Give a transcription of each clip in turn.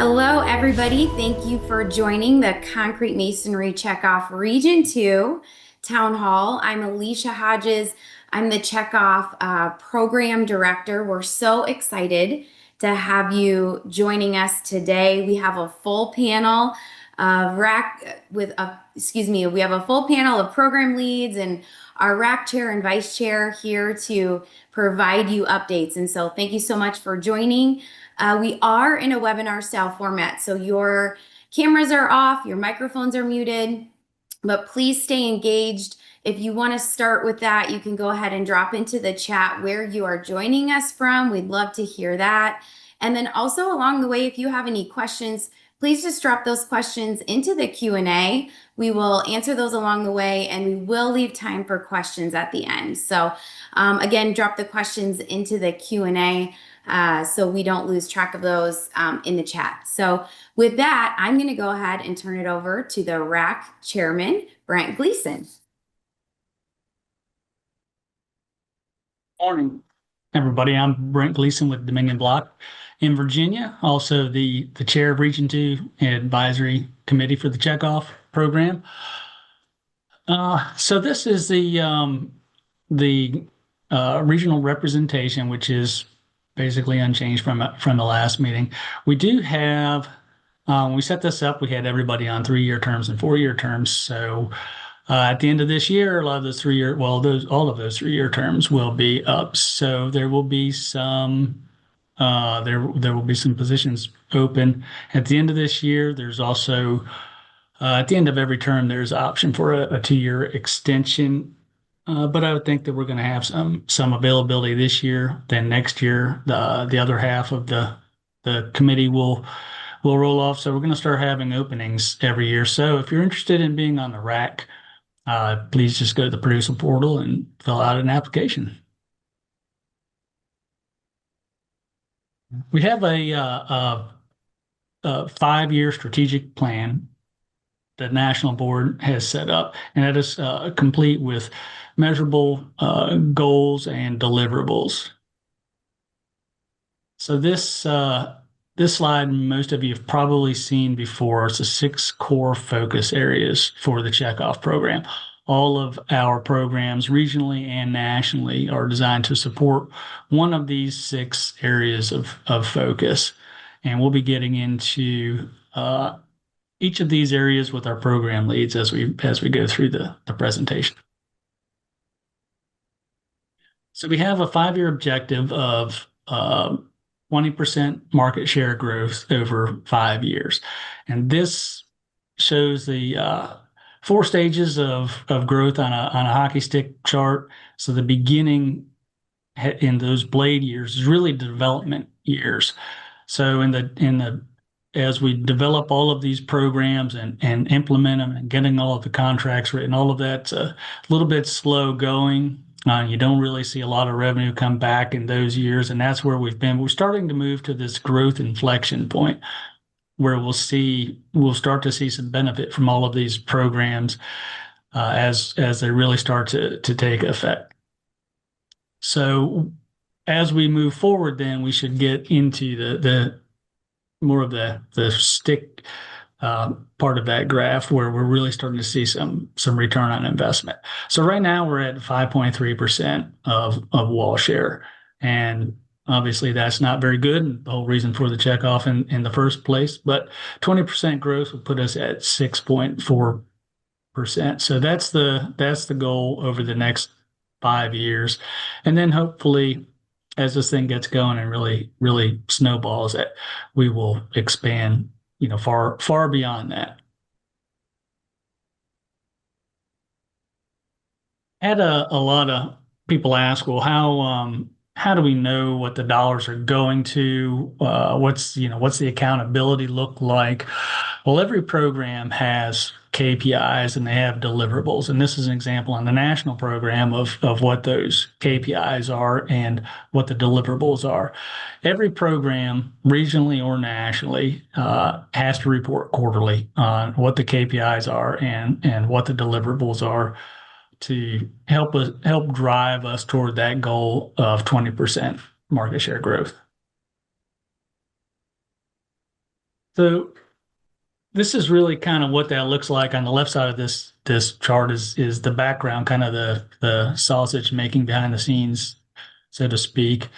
Hello, everybody. Thank you for joining the Concrete Masonry Checkoff Region 2 Town Hall. I'm Alicia Hodges. I'm the Checkoff Program Director. We're so excited to have you joining us today. We have a full panel of we have a full panel of program leads and our rack chair and vice chair here to provide you updates. And so thank you so much for joining. We are in a webinar style format, so your cameras are off, your microphones are muted, but please stay engaged. If you want to start with that, you can go ahead and drop into the chat where you are joining us from. We'd love to hear that. And then also along the way, if you have any questions, please just drop those questions into the Q&A. We will answer those along the way, and we will leave time for questions at the end. So again, drop the questions into the Q&A so we don't lose track of those in the chat. So with that, I'm going to go ahead and turn it over to the RAC chairman, Brent Gleason. Morning, everybody. I'm Brent Gleason with Dominion Block in Virginia, also the chair of Region 2 Advisory Committee for the Checkoff program. So this is the regional representation, which is basically unchanged from the last meeting. We do have, when we set this up, we had everybody on 3-year terms and 4-year terms. So at the end of this year, a lot of those 3-year, well, all of those 3-year terms will be up. So there will be some there will be some positions open at the end of this year. There's also at the end of every term, there's an option for a 2-year extension. But I would think that we're going to have some availability this year. Then next year, the other half of the committee will roll off. So we're going to start having openings every year. So if you're interested in being on the RAC, please just go to the producer portal and fill out an application. We have a 5-year strategic plan the national board has set up, and that is complete with measurable goals and deliverables. So this slide, most of you have probably seen before. It's the 6 core focus areas for the Checkoff program. All of our programs, regionally and nationally, are designed to support one of these 6 areas of focus. And we'll be getting into each of these areas with our program leads as we go through the presentation. So we have a 5-year objective of 20% market share growth over 5 years. And this shows the 4 stages of growth on a hockey stick chart. So the beginning in those blade years is really the development years. So as we develop all of these programs and implement them and getting all of the contracts written, all of that's a little bit slow going. You don't really see a lot of revenue come back in those years, and that's where we've been. We're starting to move to this growth inflection point where we'll start to see some benefit from all of these programs as they really start to take effect. So as we move forward, then we should get into the more of the stick part of that graph where we're really starting to see some return on investment. So right now we're at 5.3% of wall share. And obviously that's not very good, the whole reason for the Checkoff in the first place, but 20% growth will put us at 6.4%. So that's the goal over the next 5 years. And then hopefully, as this thing gets going and really snowballs, that we will expand, far beyond that. I had a lot of people ask, well, how do we know what the dollars are going to? What's the accountability look like? Well, every program has KPIs and they have deliverables. And this is an example on the national program of what those KPIs are and what the deliverables are. Every program, regionally or nationally, has to report quarterly on what the KPIs are and what the deliverables are to help drive us toward that goal of 20% market share growth. So this is really kind of what that looks like on the left side of this chart is the background, kind of the sausage making behind the scenes, so to speak.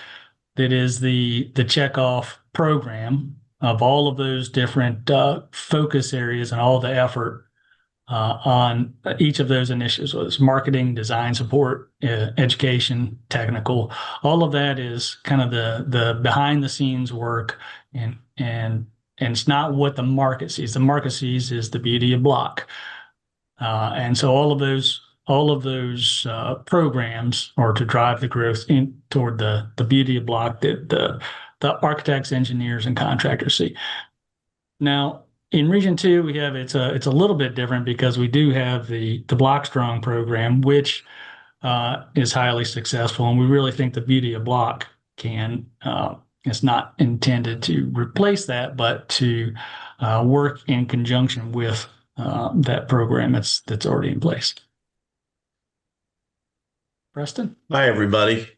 That is the checkoff program of all of those different focus areas and all the effort on each of those initiatives, whether it's marketing, design support, education, technical. All of that is kind of the behind the scenes work, and it's not what the market sees. The market sees is the beauty of block, and so all of those programs are to drive the growth in toward the beauty of block that the architects, engineers, and contractors see. Now, in Region Two, we have it's a little bit different because we do have the Block Strong program, which is highly successful, and we really think the beauty of block can. It's not intended to replace that, but to work in conjunction with that program that's already in place. Preston? Hi, everybody.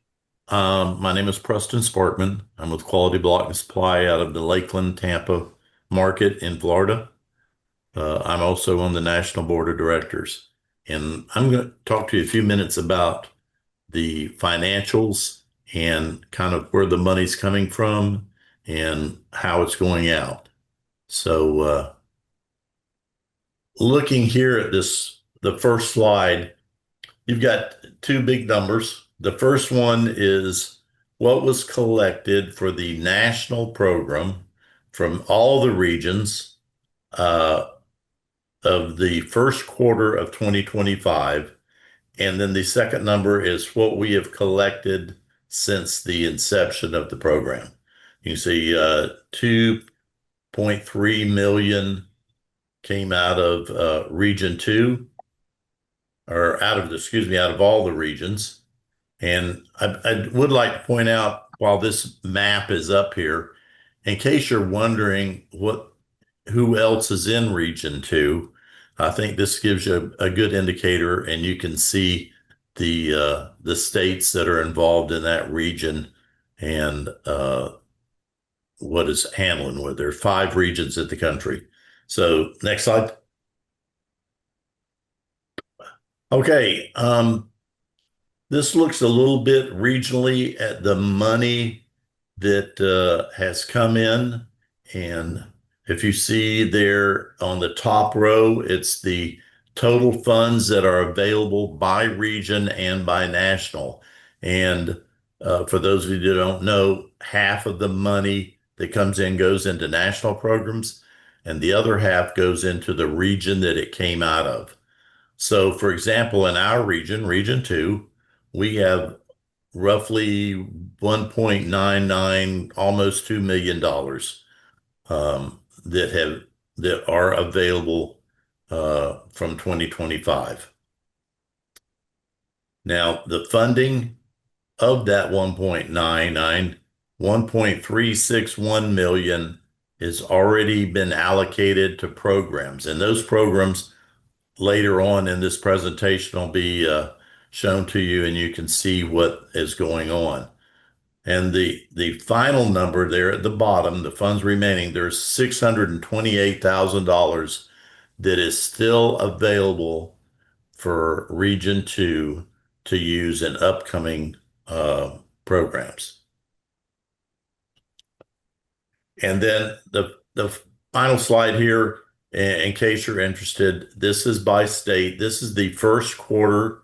My name is Preston Sparkman. I'm with Quality Block and Supply out of the Lakeland, Tampa market in Florida. I'm also on the National Board of Directors. And I'm going to talk to you a few minutes about the financials and kind of where the money's coming from and how it's going out. So, looking here at the first slide, you've got two big numbers. The first one is what was collected for the national program from all the regions of the first quarter of 2025. And then the second number is what we have collected since the inception of the program. You see 2.3 million came out of Region 2, or out of all the regions. And I would like to point out, while this map is up here, in case you're wondering who else is in Region 2, I think this gives you a good indicator, and you can see the states that are involved in that region and what is handling with. There are 5 regions in the country. So next slide. Okay, this looks a little bit regionally at the money that has come in. And if you see there on the top row, it's the total funds that are available by region and by national. And for those of you that don't know, half of the money that comes in goes into national programs, and the other half goes into the region that it came out of. So, for example, in our region, Region 2, we have roughly 1.99, almost $2 million that are available from 2025. Now, the funding of that 1.99, 1.361 million has already been allocated to programs, and those programs later on in this presentation will be shown to you, and you can see what is going on. And the final number there at the bottom, the funds remaining, there's $628,000 that is still available for Region 2 to use in upcoming programs. And then the final slide here, in case you're interested, this is by state. This is the first quarter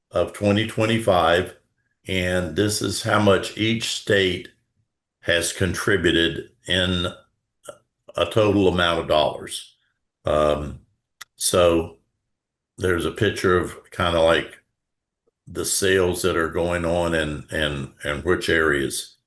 of 2025, and this is how much each state has contributed in a total amount of dollars. So there's a picture of kind of like the sales that are going on and which areas.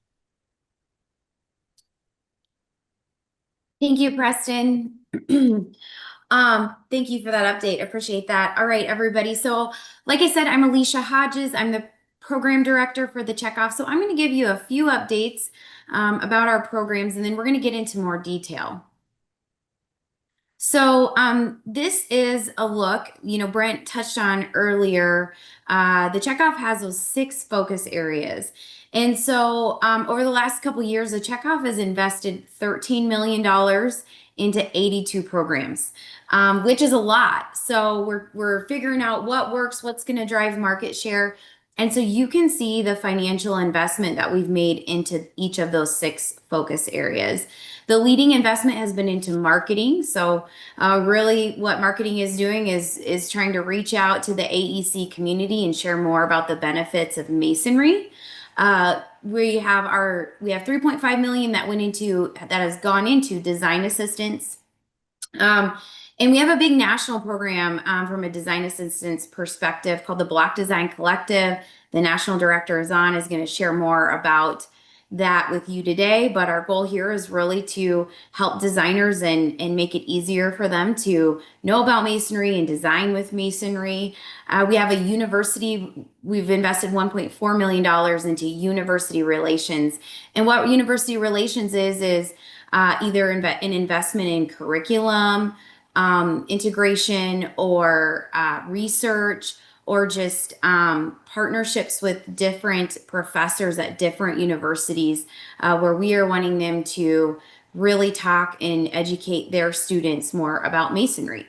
Thank you, Preston. Thank you for that update. Appreciate that. All right, everybody. So, like I said, I'm Alicia Hodges. I'm the program director for the Checkoff. So I'm going to give you a few updates about our programs, and then we're going to get into more detail. So this is a look, Brent touched on earlier. The Checkoff has those 6 focus areas. And so over the last couple years, the Checkoff has invested $13 million into 82 programs, which is a lot. So we're figuring out what works, what's going to drive market share. And so you can see the financial investment that we've made into each of those 6 focus areas. The leading investment has been into marketing. So really what marketing is doing is trying to reach out to the AEC community and share more about the benefits of masonry. We have 3.5 million that has gone into design assistance. And we have a big national program from a design assistance perspective called the Block Design Collective. The national director is going to share more about that with you today. But our goal here is really to help designers and make it easier for them to know about masonry and design with masonry. We have a university. We've invested $1.4 million into university relations. And what university relations is either an investment in curriculum, integration, or research, or just partnerships with different professors at different universities, where we are wanting them to really talk and educate their students more about masonry.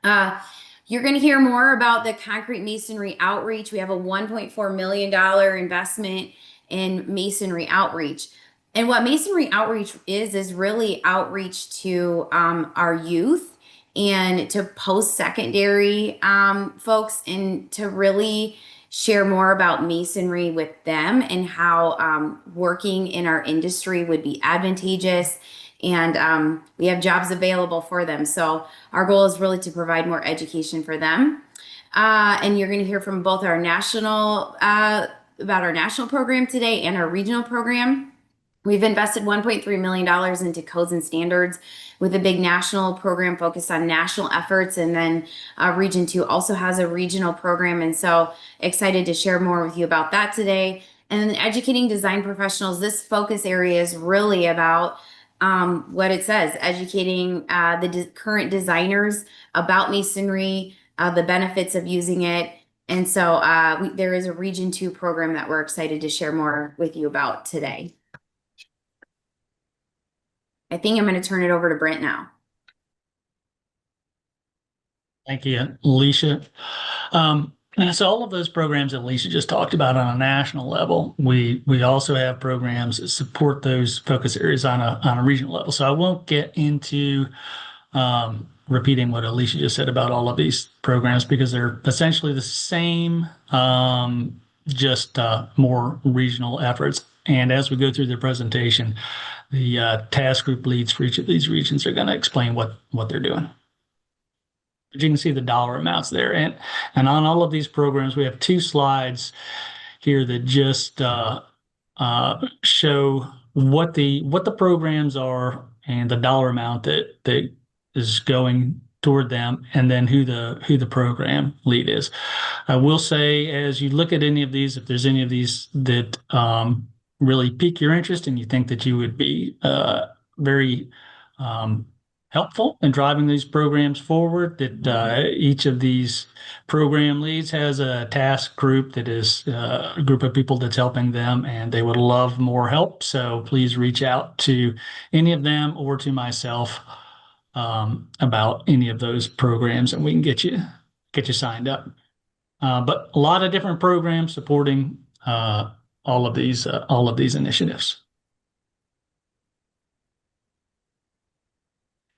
You're going to hear more about the concrete masonry outreach. We have a $1.4 million investment in masonry outreach. And what masonry outreach is really outreach to our youth and to post-secondary folks, and to really share more about masonry with them and how working in our industry would be advantageous. And we have jobs available for them. So our goal is really to provide more education for them. And you're going to hear from both our national, about our national program today and our regional program. We've invested $1.3 million into codes and standards, with a big national program focused on national efforts. And then Region 2 also has a regional program. And so excited to share more with you about that today. And then educating design professionals, this focus area is really about what it says, educating the current designers about masonry, the benefits of using it. And so there is a Region 2 program that we're excited to share more with you about today. I think I'm going to turn it over to Brent now. Thank you, Alicia. So all of those programs that Alicia just talked about on a national level, we also have programs that support those focus areas on a regional level. So I won't get into repeating what Alicia just said about all of these programs, because they're essentially the same, just more regional efforts. And as we go through the presentation, the task group leads for each of these regions are going to explain what they're doing. But you can see the dollar amounts there. And on all of these programs, we have 2 slides here that just show what the programs are and the dollar amount that is going toward them, and then who the program lead is. I will say, as you look at any of these, if there's any of these that really pique your interest and you think that you would be very helpful in driving these programs forward, that each of these program leads has a task group that is a group of people that's helping them, and they would love more help. So please reach out to any of them or to myself about any of those programs, and we can get you signed up. But a lot of different programs supporting all of these initiatives.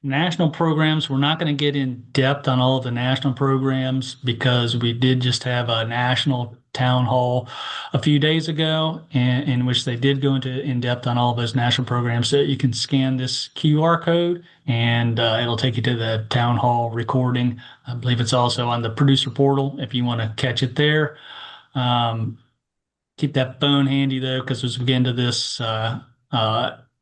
National programs, we're not going to get in depth on all of the national programs, because we did just have a national town hall a few days ago, in which they did go in depth on all of those national programs. So you can scan this QR code, and it'll take you to the town hall recording. I believe it's also on the producer portal if you want to catch it there. Keep that phone handy though, because as we get into this,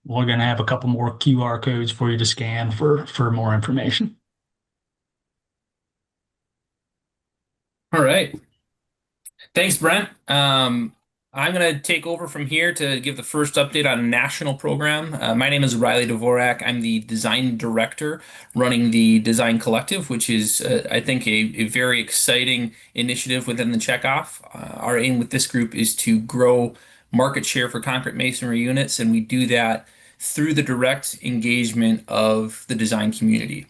we're going to have a couple more QR codes for you to scan for more information. All right. Thanks, Brent. I'm going to take over from here to give the first update on a national program. My name is Riley Dvorak. I'm the design director running the Design Collective, which is, I think, a very exciting initiative within the Checkoff. Our aim with this group is to grow market share for concrete masonry units, and we do that through the direct engagement of the design community.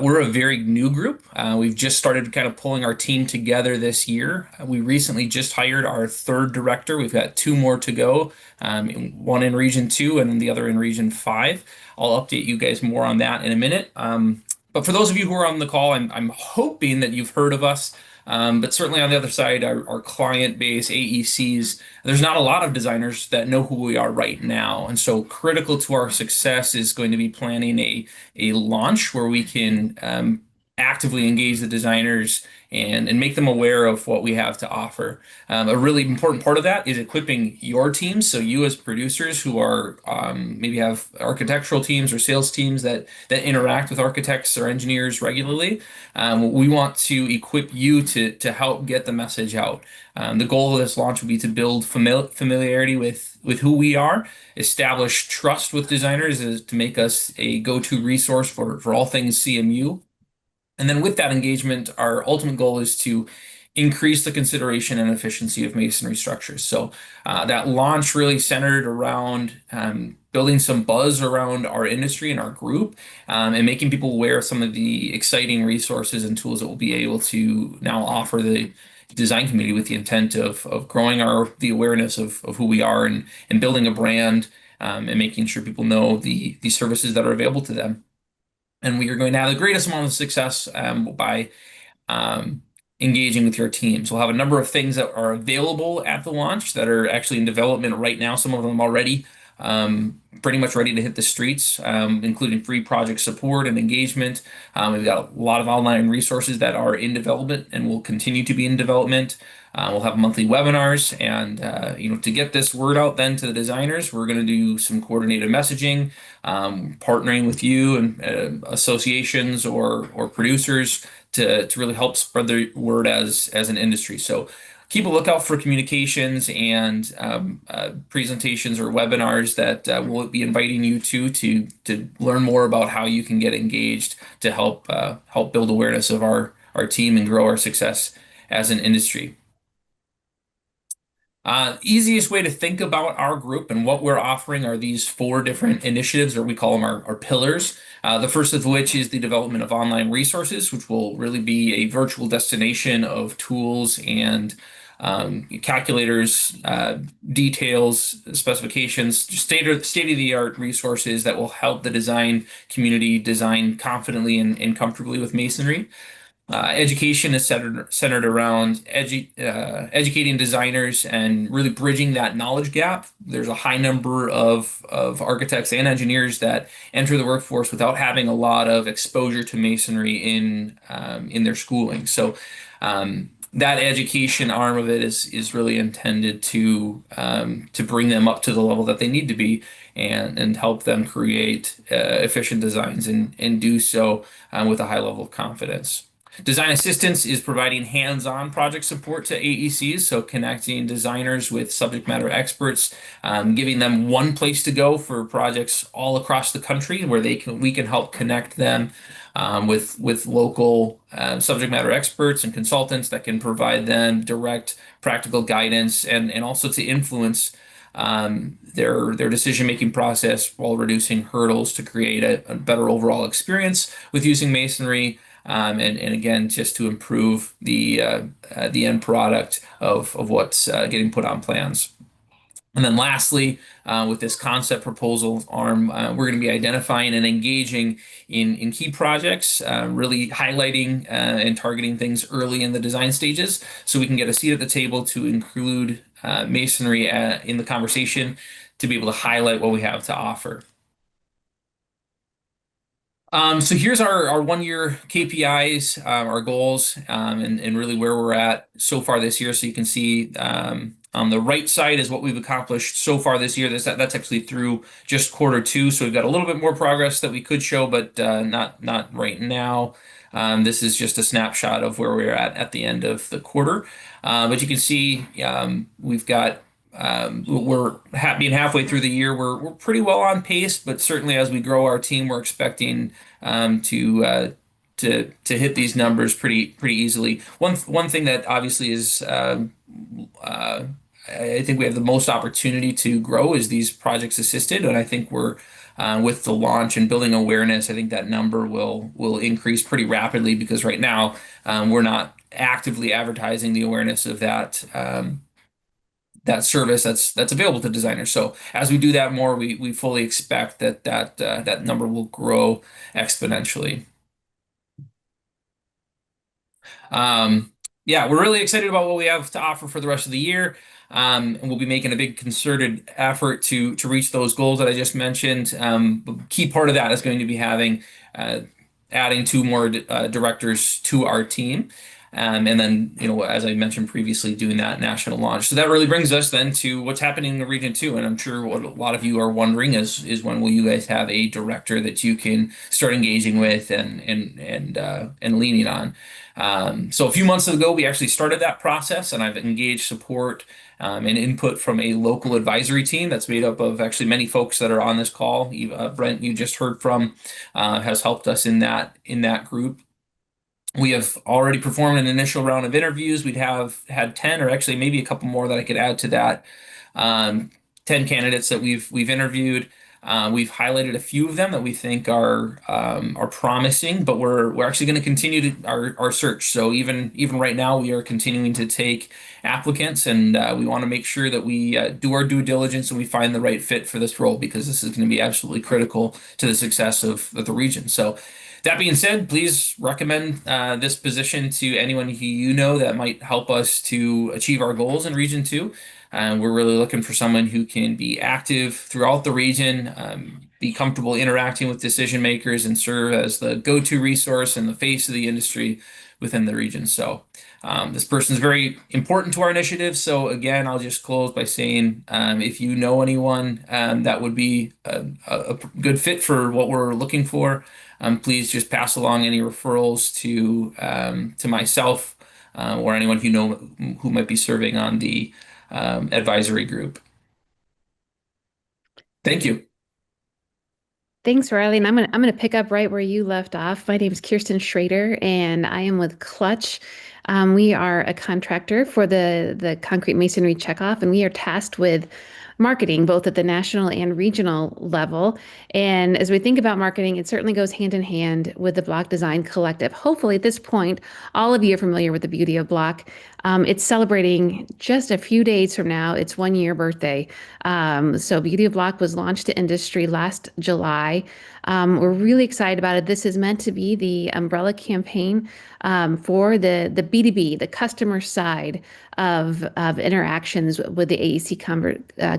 We're a very new group. We've just started kind of pulling our team together this year. We recently just hired our third director. We've got two more to go, one in Region 2 and the other in Region 5. I'll update you guys more on that in a minute. But for those of you who are on the call, I'm hoping that you've heard of us. But certainly on the other side, our client base, AECs, there's not a lot of designers that know who we are right now. And so critical to our success is going to be planning a launch where we can actively engage the designers and make them aware of what we have to offer. A really important part of that is equipping your teams. So you as producers who are maybe have architectural teams or sales teams that interact with architects or engineers regularly. We want to equip you to help get the message out. The goal of this launch would be to build familiarity with who we are, establish trust with designers is to make us a go-to resource for all things CMU. And then with that engagement, our ultimate goal is to increase the consideration and efficiency of masonry structures. So that launch really centered around building some buzz around our industry and our group, and making people aware of some of the exciting resources and tools that we'll be able to now offer the design community with the intent of growing the awareness of who we are and building a brand, and making sure people know the services that are available to them. And we are going to have the greatest amount of success by engaging with your teams. We'll have a number of things that are available at the launch that are actually in development right now, some of them already pretty much ready to hit the streets, including free project support and engagement. We've got a lot of online resources that are in development and will continue to be in development. We'll have monthly webinars, and to get this word out then to the designers, we're going to do some coordinated messaging, partnering with you and associations or producers to really help spread the word as an industry. So keep a lookout for communications and presentations or webinars that we'll be inviting you to learn more about how you can get engaged to help build awareness of our team and grow our success as an industry. Easiest way to think about our group and what we're offering are these 4 different initiatives, or we call them our pillars. The first of which is the development of online resources, which will really be a virtual destination of tools and calculators, details, specifications, just state-of-the-art resources that will help the design community design confidently and comfortably with masonry. Education is centered around educating designers and really bridging that knowledge gap. There's a high number of architects and engineers that enter the workforce without having a lot of exposure to masonry in their schooling. So that education arm of it is really intended to bring them up to the level that they need to be and help them create efficient designs and do so with a high level of confidence. Design assistance is providing hands-on project support to AECs, so connecting designers with subject matter experts, giving them one place to go for projects all across the country where we can help connect them with local subject matter experts and consultants that can provide them direct practical guidance and also to influence their decision-making process while reducing hurdles to create a better overall experience with using masonry. And again, just to improve the end product of what's getting put on plans. And then lastly, with this concept proposal arm, we're going to be identifying and engaging in key projects, really highlighting and targeting things early in the design stages so we can get a seat at the table to include masonry in the conversation to be able to highlight what we have to offer. So here's our 1-year KPIs, our goals, and really where we're at so far this year. So you can see on the right side is what we've accomplished so far this year. That's actually through just Q2. So we've got a little bit more progress that we could show, but not right now. This is just a snapshot of where we're at the end of the quarter. But you can see we've got we're being halfway through the year. We're pretty well on pace, but certainly as we grow our team, we're expecting to hit these numbers pretty easily. One thing that obviously is I think we have the most opportunity to grow is these projects assisted, and I think we're with the launch and building awareness, I think that number will increase pretty rapidly because right now we're not actively advertising the awareness of that service that's available to designers. So as we do that more, we fully expect that number will grow exponentially. Yeah, we're really excited about what we have to offer for the rest of the year. And we'll be making a big concerted effort to reach those goals that I just mentioned. A key part of that is going to be having adding two more directors to our team. And then, as I mentioned previously, doing that national launch. So that really brings us then to what's happening in Region 2. And I'm sure what a lot of you are wondering is when will you guys have a director that you can start engaging with and leaning on. So a few months ago, we actually started that process, and I've engaged support and input from a local advisory team that's made up of actually many folks that are on this call. Brent, you just heard from, has helped us in that group. We have already performed an initial round of interviews. We'd have had 10, or actually maybe a couple more that I could add to that. 10 candidates that we've interviewed. We've highlighted a few of them that we think are promising, but we're actually going to continue our search. So even right now, we are continuing to take applicants, and we want to make sure that we do our due diligence and we find the right fit for this role, because this is going to be absolutely critical to the success of the region. So that being said, please recommend this position to anyone who you know that might help us to achieve our goals in Region 2. We're really looking for someone who can be active throughout the region, be comfortable interacting with decision makers, and serve as the go-to resource and the face of the industry within the region. So this person is very important to our initiative. So again, I'll just close by saying, if you know anyone that would be a good fit for what we're looking for, please just pass along any referrals to myself or anyone you know who might be serving on the advisory group. Thank you. Thanks, Riley. And I'm gonna pick up right where you left off. My name is Kirsten Schrader, and I am with Clutch. We are a contractor for the concrete masonry checkoff, and we are tasked with marketing both at the national and regional level. And as we think about marketing, it certainly goes hand in hand with the Block Design Collective. Hopefully, at this point, all of you are familiar with the beauty of Block. It's celebrating just a few days from now its 1 year birthday. So Beauty of Block was launched to industry last July. We're really excited about it. This is meant to be the umbrella campaign for the B2B, the customer side of interactions with the AEC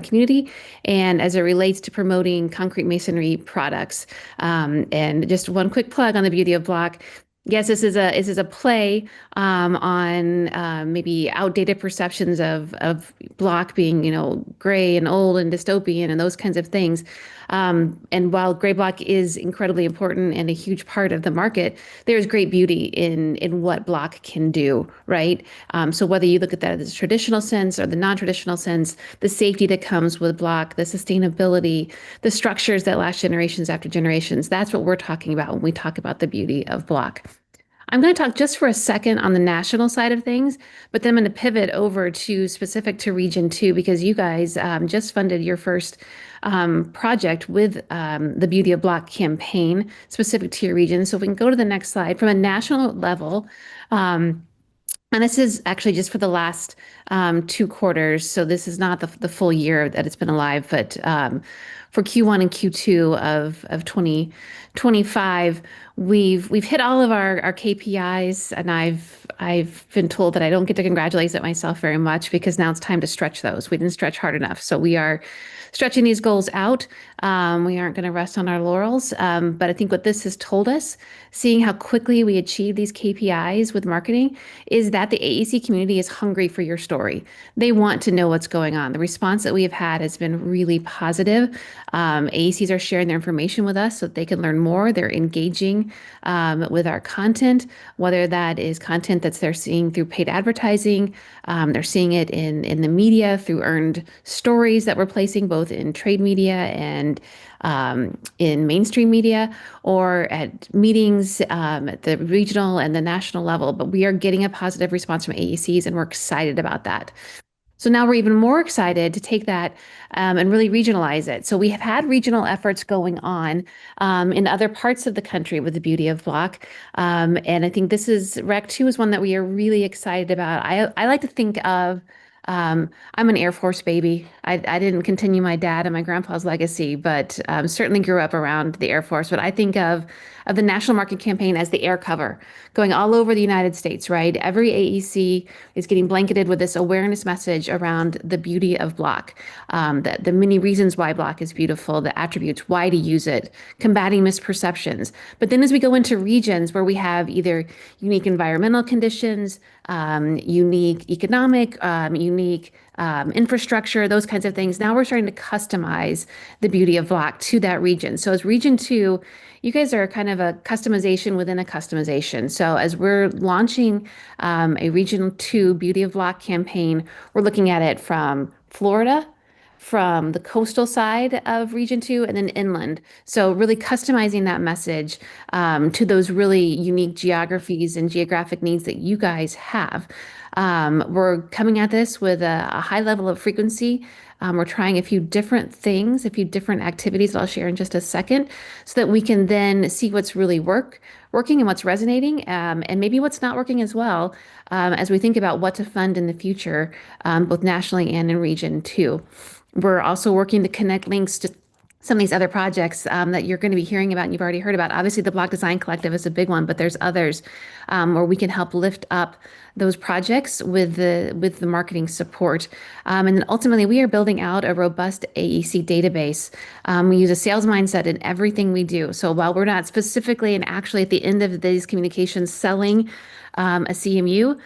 community, and as it relates to promoting concrete masonry products. And just one quick plug on the Beauty of Block. Yes, this is a play on maybe outdated perceptions of block being, gray and old and dystopian and those kinds of things. And while gray block is incredibly important and a huge part of the market, there's great beauty in what block can do, right? So whether you look at that as a traditional sense or the non-traditional sense, the safety that comes with block, the sustainability, the structures that last generations after generations, that's what we're talking about when we talk about the beauty of block. I'm going to talk just for a second on the national side of things, but then I'm going to pivot over to specific to Region 2, because you guys just funded your first project with the Beauty of Block campaign specific to your region. So if we can go to the next slide, from a national level, and this is actually just for the last 2 quarters, so this is not the full year that it's been alive, but for Q1 and Q2 of 2025, we've hit all of our KPIs, and I've been told that I don't get to congratulate myself very much because now it's time to stretch those. We didn't stretch hard enough, so we are stretching these goals out. We aren't going to rest on our laurels, but I think what this has told us, seeing how quickly we achieve these KPIs with marketing, is that the AEC community is hungry for your story. They want to know what's going on. The response that we have had has been really positive. AECs are sharing their information with us so that they can learn more. They're engaging with our content, whether that is content that's they're seeing through paid advertising, they're seeing it in the media through earned stories that we're placing both in trade media and in mainstream media, or at meetings at the regional and the national level. But we are getting a positive response from AECs, and we're excited about that. So now we're even more excited to take that and really regionalize it. So we have had regional efforts going on in other parts of the country with the Beauty of Block. And I think REC 2 is one that we are really excited about. I like to think of I'm an Air Force baby. I didn't continue my dad and my grandpa's legacy, but certainly grew up around the Air Force. But I think of the National Market Campaign as the air cover going all over the United States, right? Every AEC is getting blanketed with this awareness message around the beauty of block, the many reasons why block is beautiful, the attributes, why to use it, combating misperceptions. But then as we go into regions where we have either unique environmental conditions, unique economic, unique infrastructure, those kinds of things. Now we're starting to customize the beauty of block to that region. So as region 2, you guys are kind of a customization within a customization. So as we're launching a region 2 beauty of block campaign, we're looking at it from Florida, from the coastal side of region 2, and then inland. So really customizing that message to those really unique geographies and geographic needs that you guys have. We're coming at this with a high level of frequency. We're trying a few different things, a few different activities that I'll share in just a second, so that we can then see what's really working and what's resonating, and maybe what's not working as well, as we think about what to fund in the future, both nationally and in region 2. We're also working to connect links to some of these other projects that you're going to be hearing about and you've already heard about. Obviously, the Block Design Collective is a big one, but there's others where we can help lift up those projects with the marketing support. And then ultimately, we are building out a robust AEC database. We use a sales mindset in everything we do. So while we're not specifically and actually at the end of these communications selling a CMU,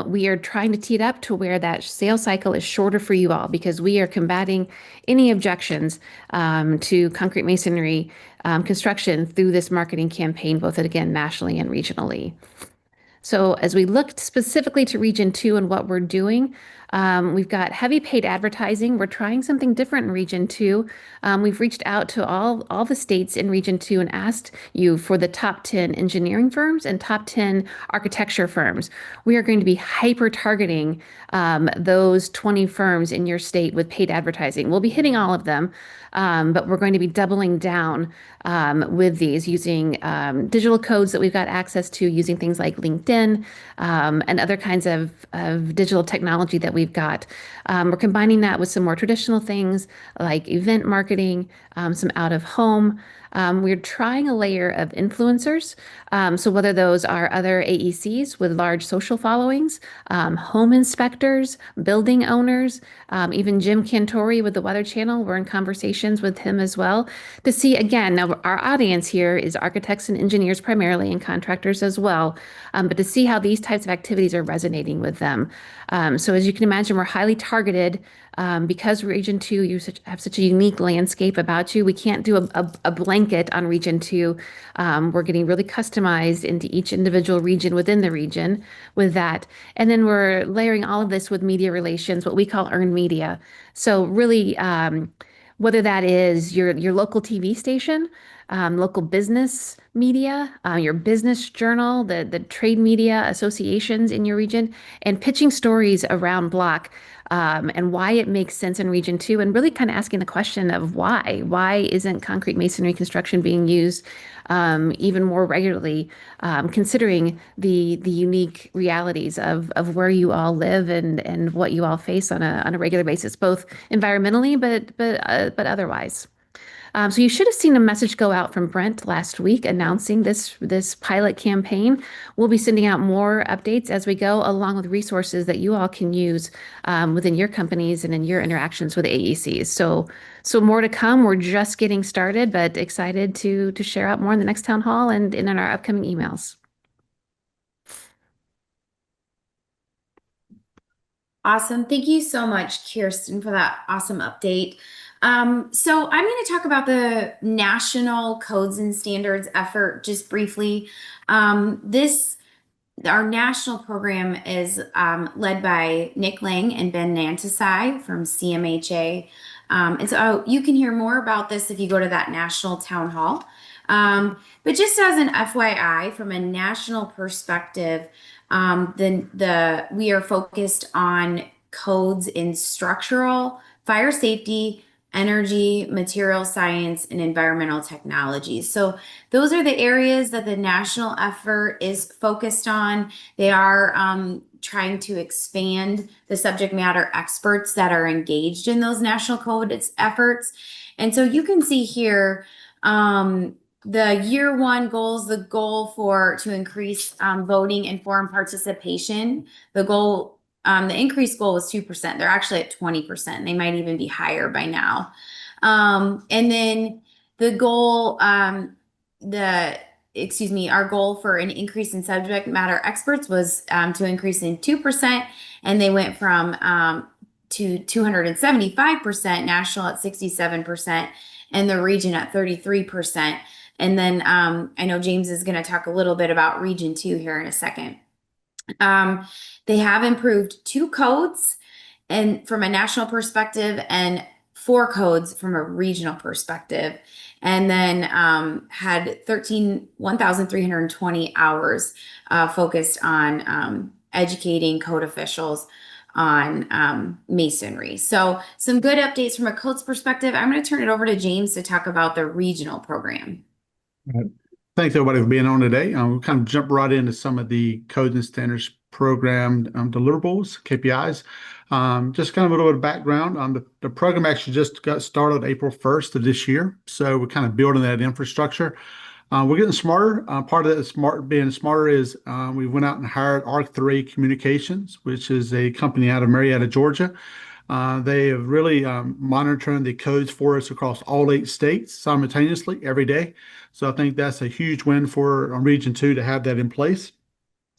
we are trying to tee it up to where that sales cycle is shorter for you all, because we are combating any objections to concrete masonry construction through this marketing campaign, both again nationally and regionally. So as we looked specifically to Region 2 and what we're doing, we've got heavy paid advertising. We're trying something different in Region 2. We've reached out to all the states in Region 2 and asked you for the top 10 engineering firms and top 10 architecture firms. We are going to be hyper targeting those 20 firms in your state with paid advertising. We'll be hitting all of them, but we're going to be doubling down with these using digital codes that we've got access to, using things like LinkedIn and other kinds of digital technology that we've got. We're combining that with some more traditional things like event marketing, some out of home. We're trying a layer of influencers. So whether those are other AECs with large social followings, home inspectors, building owners, even Jim Cantori with the Weather Channel, we're in conversations with him as well to see, again, now our audience here is architects and engineers primarily and contractors as well, but to see how these types of activities are resonating with them. So as you can imagine, we're highly targeted because Region 2, have such a unique landscape about you. We can't do a blanket on Region 2. We're getting really customized into each individual region within the region with that. And then we're layering all of this with media relations, what we call earned media. So really, whether that is your local TV station, local business media, your business journal, the trade media associations in your region, and pitching stories around block and why it makes sense in Region 2, and really kind of asking the question of why. Why isn't concrete masonry construction being used even more regularly, considering the unique realities of where you all live and what you all face on a regular basis, both environmentally but otherwise. So you should have seen a message go out from Brent last week announcing this pilot campaign. We'll be sending out more updates as we go, along with resources that you all can use within your companies and in your interactions with AECs. So more to come. We're just getting started, but excited to share out more in the next town hall and in our upcoming emails. Awesome. Thank you so much, Kirsten, for that awesome update. So I'm going to talk about the national codes and standards effort just briefly. Our national program is led by Nick Lang and Ben Nantasai from CMHA. And so you can hear more about this if you go to that national town hall. But just as an FYI, from a national perspective, we are focused on codes in structural, fire safety, energy, material science, and environmental technologies. So those are the areas that the national effort is focused on. They are trying to expand the subject matter experts that are engaged in those national code efforts. And so you can see here the year one goals, the goal to increase voting and foreign participation. The increased goal was 2%. They're actually at 20%. They might even be higher by now. And then the goal, our goal for an increase in subject matter experts was to increase in 2%, and they went from to 275%, national at 67%, and the region at 33%. And then I know James is going to talk a little bit about Region 2 here in a second. They have improved 2 codes and from a national perspective and 4 codes from a regional perspective, and then had 1,320 hours focused on educating code officials on masonry. So some good updates from a codes perspective. I'm going to turn it over to James to talk about the regional program. All right. Thanks everybody for being on today. We'll kind of jump right into some of the codes and standards program deliverables, KPIs. Just kind of a little bit of background. The program actually just got started April 1st of this year. So we're kind of building that infrastructure. We're getting smarter. Part of that being smarter is we went out and hired ARC3 Communications, which is a company out of Marietta, Georgia. They have really monitoring the codes for us across all 8 states simultaneously every day. So I think that's a huge win for Region 2 to have that in place.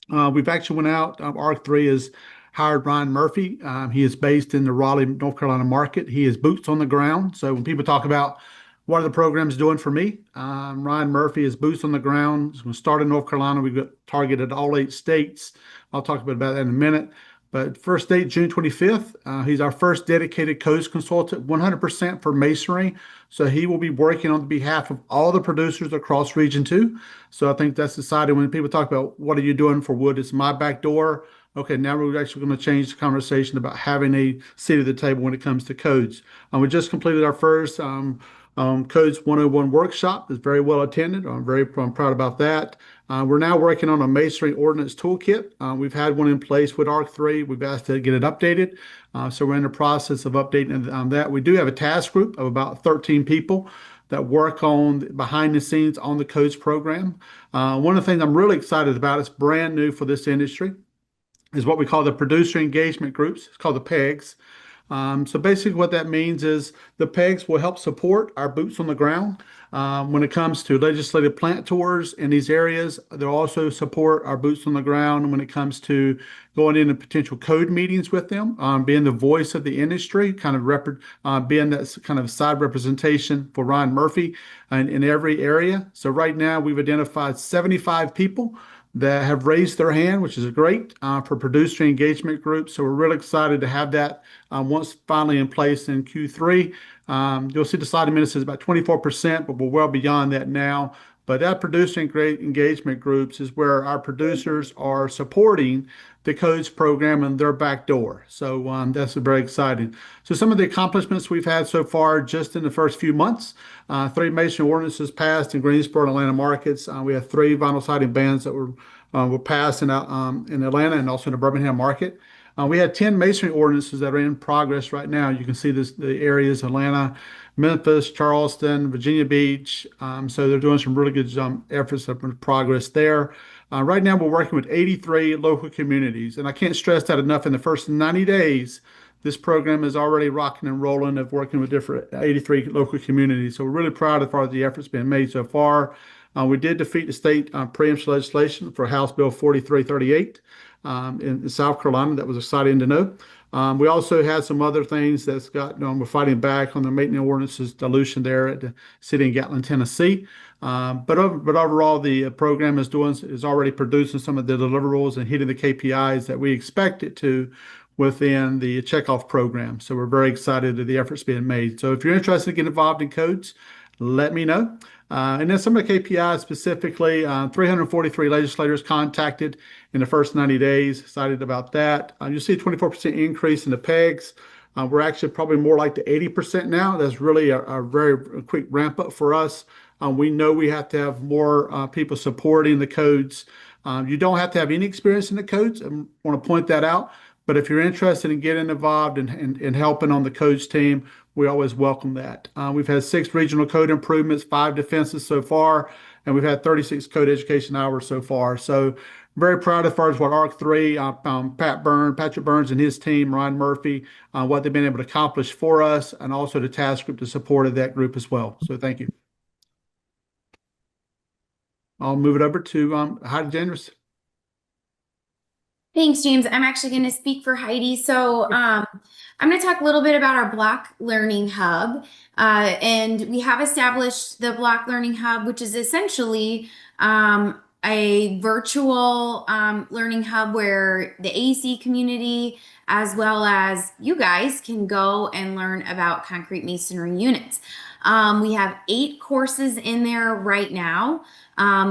We've actually went out, ARC3 has hired Ryan Murphy. He is based in the Raleigh, North Carolina market. He is boots on the ground. So when people talk about what are the programs doing for me, Ryan Murphy is boots on the ground. He's going to start in North Carolina. We've got targeted all 8 states. I'll talk a bit about that in a minute. But first date, June 25th, he's our first dedicated codes consultant, 100% for masonry. So he will be working on behalf of all the producers across Region 2. So I think that's exciting when people talk about what are you doing for wood? It's my back door. Okay, now we're actually going to change the conversation about having a seat at the table when it comes to codes. We just completed our first Codes 101 workshop. It's very well attended. I'm proud about that. We're now working on a masonry ordinance toolkit. We've had one in place with ARC3. We've asked to get it updated. So we're in the process of updating that. We do have a task group of about 13 people that work on behind the scenes on the codes program. One of the things I'm really excited about, it's brand new for this industry, is what we call the producer engagement groups. It's called the PEGs. So basically what that means is the PEGs will help support our boots on the ground when it comes to legislative plant tours in these areas. They'll also support our boots on the ground when it comes to going into potential code meetings with them, being the voice of the industry, kind of being that kind of side representation for Ryan Murphy in every area. So right now we've identified 75 people that have raised their hand, which is great for producer engagement groups. So we're really excited to have that once finally in place in Q3. You'll see the slide in a minute says about 24%, but we're well beyond that now. But that producer engagement groups is where our producers are supporting the codes program in their back door. So that's very exciting. So some of the accomplishments we've had so far just in the first few months, 3 masonry ordinances passed in Greensboro and Atlanta markets. We have 3 vinyl siding bans that were passed in Atlanta and also in the Birmingham market. We had 10 masonry ordinances that are in progress right now. You can see the areas: Atlanta, Memphis, Charleston, Virginia Beach. So they're doing some really good efforts of progress there. Right now, we're working with 83 local communities. And I can't stress that enough. In the first 90 days, this program is already rocking and rolling of working with different 83 local communities. So we're really proud of the efforts being made so far. We did defeat the state preemption legislation for House Bill 4338 in South Carolina. That was exciting to know. We also had some other things that's got, we're fighting back on the maintenance ordinances dilution there at the city in Gatlin, Tennessee. But overall, the program is already producing some of the deliverables and hitting the KPIs that we expect it to within the Checkoff program. So we're very excited at the efforts being made. So if you're interested in getting involved in codes, let me know. And then some of the KPIs specifically, 343 legislators contacted in the first 90 days. Excited about that. You'll see a 24% increase in the PEGs. We're actually probably more like the 80% now. That's really a very quick ramp up for us. We know we have to have more people supporting the codes. You don't have to have any experience in the codes. I want to point that out. But if you're interested in getting involved and helping on the codes team, we always welcome that. We've had 6 regional code improvements, 5 defenses so far, and we've had 36 code education hours so far. So very proud as far as what ARC3, Patrick Burns and his team, Ryan Murphy, what they've been able to accomplish for us, and also the task group, the support of that group as well. So thank you. I'll move it over to Heidi Jandris. Thanks, James. I'm actually going to speak for Heidi. So I'm going to talk a little bit about our Block Learning Hub. And we have established the Block Learning Hub, which is essentially a virtual learning hub where the AEC community, as well as you guys, can go and learn about concrete masonry units. We have 8 courses in there right now.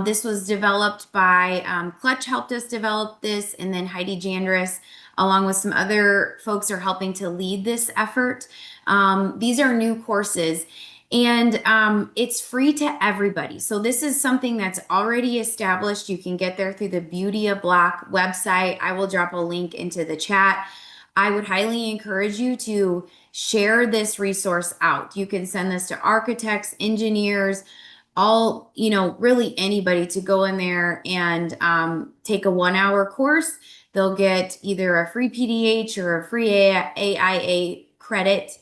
This was developed by Clutch helped us develop this, and then Heidi Jandris, along with some other folks, are helping to lead this effort. These are new courses, and it's free to everybody. So this is something that's already established. You can get there through the Beauty of Block website. I will drop a link into the chat. I would highly encourage you to share this resource out. You can send this to architects, engineers, really anybody to go in there and take a 1-hour course. They'll get either a free PDH or a free AIA credit.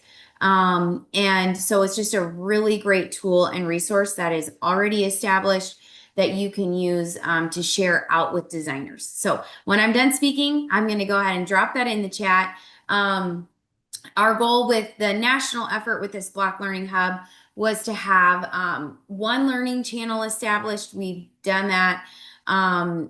And so it's just a really great tool and resource that is already established that you can use to share out with designers. So when I'm done speaking, I'm going to go ahead and drop that in the chat. Our goal with the national effort with this Block Learning Hub was to have one learning channel established. We've done that. Our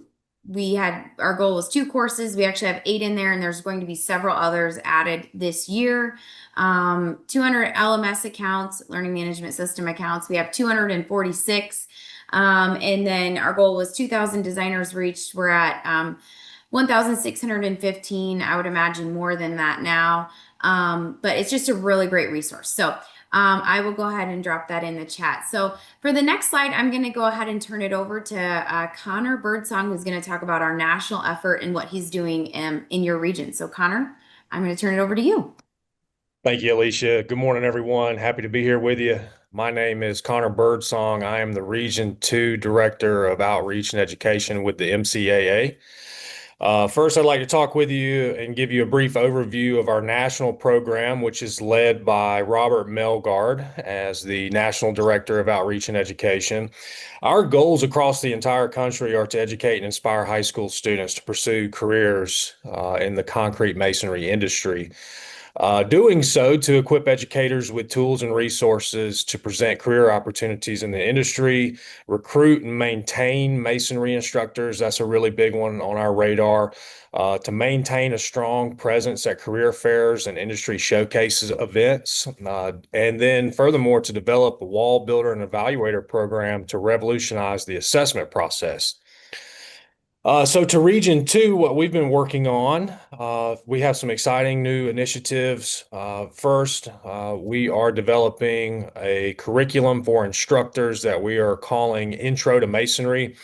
goal was 2 courses. We actually have 8 in there, and there's going to be several others added this year. 200 LMS accounts, learning management system accounts. We have 246. And then our goal was 2,000 designers reached. We're at 1,615. I would imagine more than that now. But it's just a really great resource. So I will go ahead and drop that in the chat. So for the next slide, I'm going to go ahead and turn it over to Connor Birdsong, who's going to talk about our national effort and what he's doing in your region. So Connor, I'm going to turn it over to you. Thank you, Alicia. Good morning, everyone. Happy to be here with you. My name is Connor Birdsong. I am the Region 2 Director of Outreach and Education with the MCAA. First, I'd like to talk with you and give you a brief overview of our national program, which is led by Robert Melgard as the National Director of Outreach and Education. Our goals across the entire country are to educate and inspire high school students to pursue careers in the concrete masonry industry. Doing so to equip educators with tools and resources to present career opportunities in the industry, recruit and maintain masonry instructors. That's a really big one on our radar. To maintain a strong presence at career fairs and industry showcases events. And then furthermore, to develop a wall builder and evaluator program to revolutionize the assessment process. So to Region 2, what we've been working on, we have some exciting new initiatives. First, we are developing a curriculum for instructors that we are calling Intro to Masonry.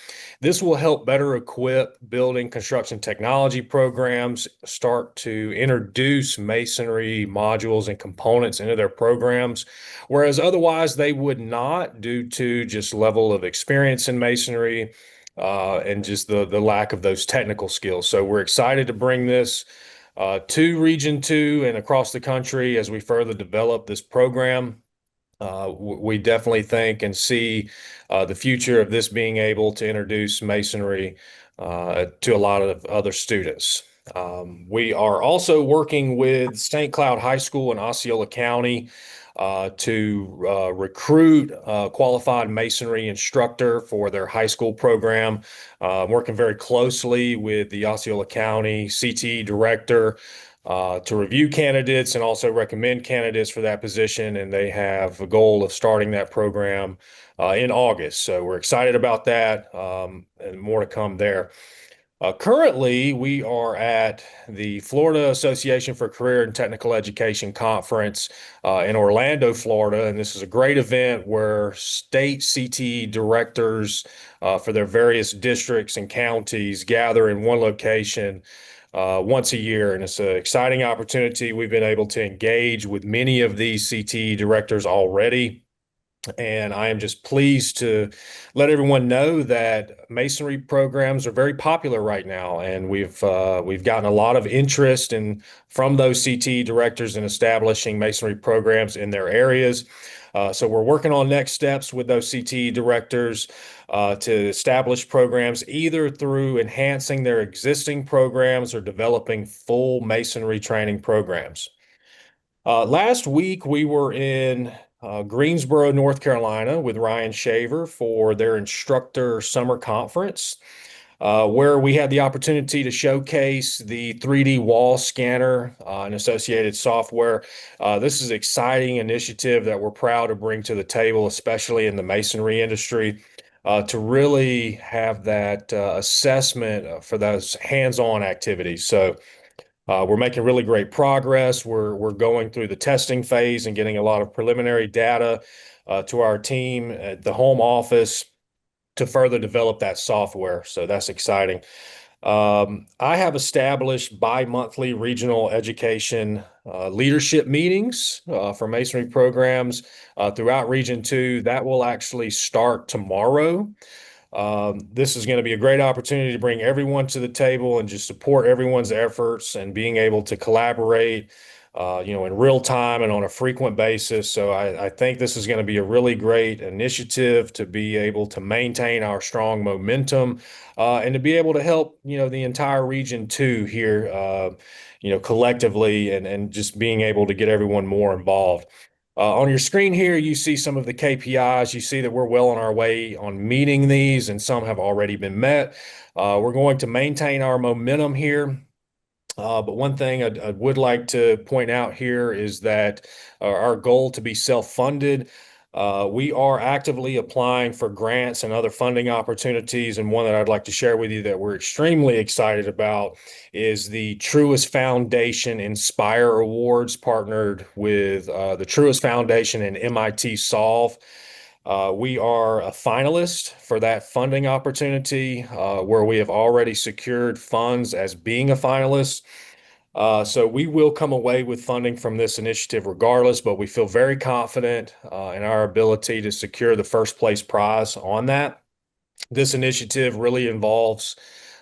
This will help better equip building construction technology programs, start to introduce masonry modules and components into their programs, whereas otherwise they would not due to just level of experience in masonry and just the lack of those technical skills. So we're excited to bring this to Region 2 and across the country as we further develop this program. We definitely think and see the future of this being able to introduce masonry to a lot of other students. We are also working with St. Cloud High School in Osceola County to recruit a qualified masonry instructor for their high school program. Working very closely with the Osceola County CTE director to review candidates and also recommend candidates for that position. And they have a goal of starting that program in August. So we're excited about that, and more to come there. Currently, we are at the Florida Association for Career and Technical Education Conference in Orlando, Florida. And this is a great event where state CTE directors for their various districts and counties gather in one location once a year. And it's an exciting opportunity. We've been able to engage with many of these CTE directors already. And I am just pleased to let everyone know that masonry programs are very popular right now, and we've gotten a lot of interest from those CTE directors in establishing masonry programs in their areas. So we're working on next steps with those CTE directors to establish programs either through enhancing their existing programs or developing full masonry training programs. Last week we were in Greensboro, North Carolina with Ryan Shaver for their instructor summer conference, where we had the opportunity to showcase the 3D wall scanner and associated software. This is an exciting initiative that we're proud to bring to the table, especially in the masonry industry, to really have that assessment for those hands-on activities. So we're making really great progress. We're going through the testing phase and getting a lot of preliminary data to our team at the home office to further develop that software. So that's exciting. I have established bi-monthly regional education leadership meetings for masonry programs throughout Region 2. That will actually start tomorrow. This is going to be a great opportunity to bring everyone to the table and just support everyone's efforts and being able to collaborate, in real time and on a frequent basis. So I think this is going to be a really great initiative to be able to maintain our strong momentum and to be able to help, the entire Region 2 here, collectively and just being able to get everyone more involved. On your screen here, you see some of the KPIs. You see that we're well on our way on meeting these, and some have already been met. We're going to maintain our momentum here. But one thing I would like to point out here is that our goal to be self-funded. We are actively applying for grants and other funding opportunities, and one that I'd like to share with you that we're extremely excited about is the Truist Foundation Inspire Awards, partnered with the Truist Foundation and MIT Solve. We are a finalist for that funding opportunity, where we have already secured funds as being a finalist. So we will come away with funding from this initiative regardless, but we feel very confident in our ability to secure the first place prize on that. This initiative really involves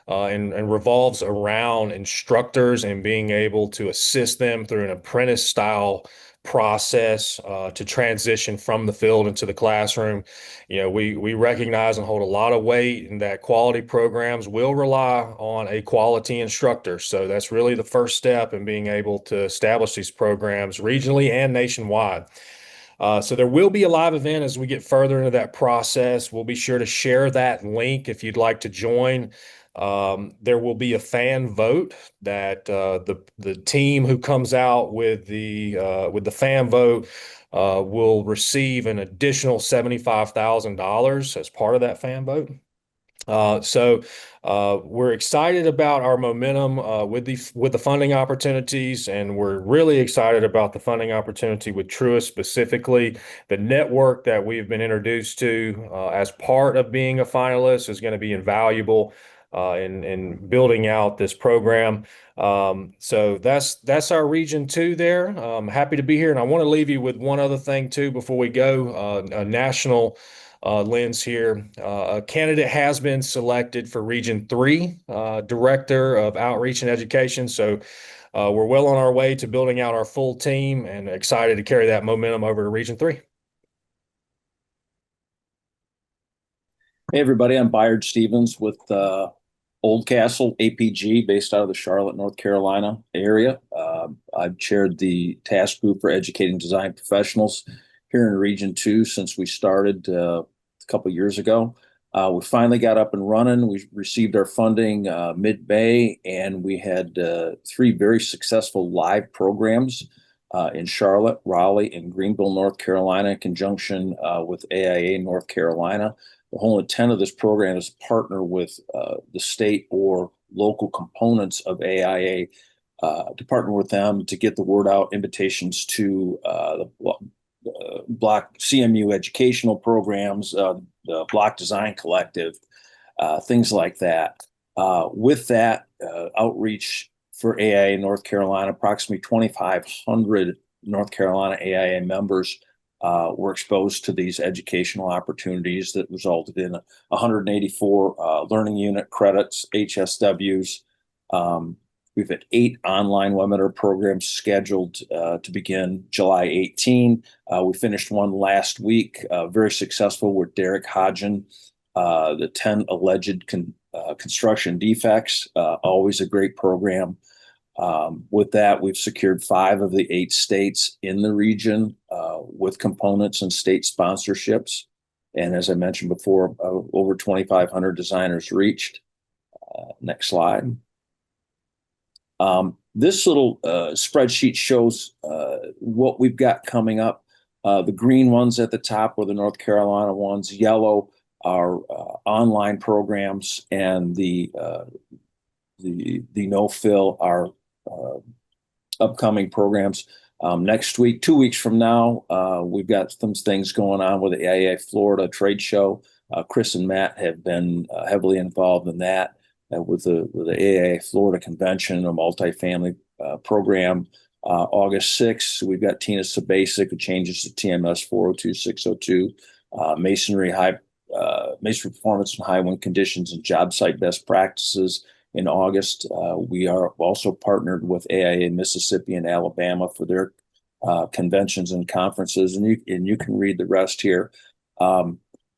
and revolves around instructors and being able to assist them through an apprentice style process to transition from the field into the classroom. We recognize and hold a lot of weight in that quality programs will rely on a quality instructor. So that's really the first step in being able to establish these programs regionally and nationwide. So there will be a live event as we get further into that process. We'll be sure to share that link if you'd like to join. There will be a fan vote that the team who comes out with the fan vote will receive an additional $75,000 as part of that fan vote. So we're excited about our momentum with the funding opportunities, and we're really excited about the funding opportunity with Truist specifically. The network that we've been introduced to as part of being a finalist is going to be invaluable in building out this program. So that's our Region 2 there. I'm happy to be here, and I want to leave you with one other thing too before we go. A national lens here. A candidate has been selected for Region 3, Director of Outreach and Education. So we're well on our way to building out our full team and excited to carry that momentum over to Region 3. Hey, everybody, I'm Byard Stevens with Oldcastle APG, based out of the Charlotte, North Carolina area. I've chaired the task group for educating design professionals here in Region 2 since we started a couple years ago. We finally got up and running. We received our funding mid-May, and we had 3 very successful live programs in Charlotte, Raleigh, and Greenville, North Carolina, in conjunction with AIA North Carolina. The whole intent of this program is to partner with the state or local components of AIA to partner with them to get the word out, invitations to the block CMU educational programs, the Block Design Collective, things like that. With that outreach for AIA North Carolina, approximately 2,500 North Carolina AIA members were exposed to these educational opportunities that resulted in 184 learning unit credits, HSWs. We've had 8 online webinar programs scheduled to begin July 18. We finished one last week, very successful, with Derek Hodgen, the 10 alleged construction defects, always a great program. With that, we've secured 5 of the 8 states in the region with components and state sponsorships. And as I mentioned before, over 2,500 designers reached. Next slide. This little spreadsheet shows what we've got coming up. The green ones at the top were the North Carolina ones. Yellow are online programs, and the no-fill are upcoming programs. Next week, 2 weeks from now, we've got some things going on with the AIA Florida trade show. Chris and Matt have been heavily involved in that. With the AIA Florida Convention, a multifamily program. August 6th, we've got Tina Sabasic, who changes to TMS 402602, Masonry performance in high wind conditions and job site best practices in August. We are also partnered with AIA Mississippi and Alabama for their conventions and conferences, and you can read the rest here.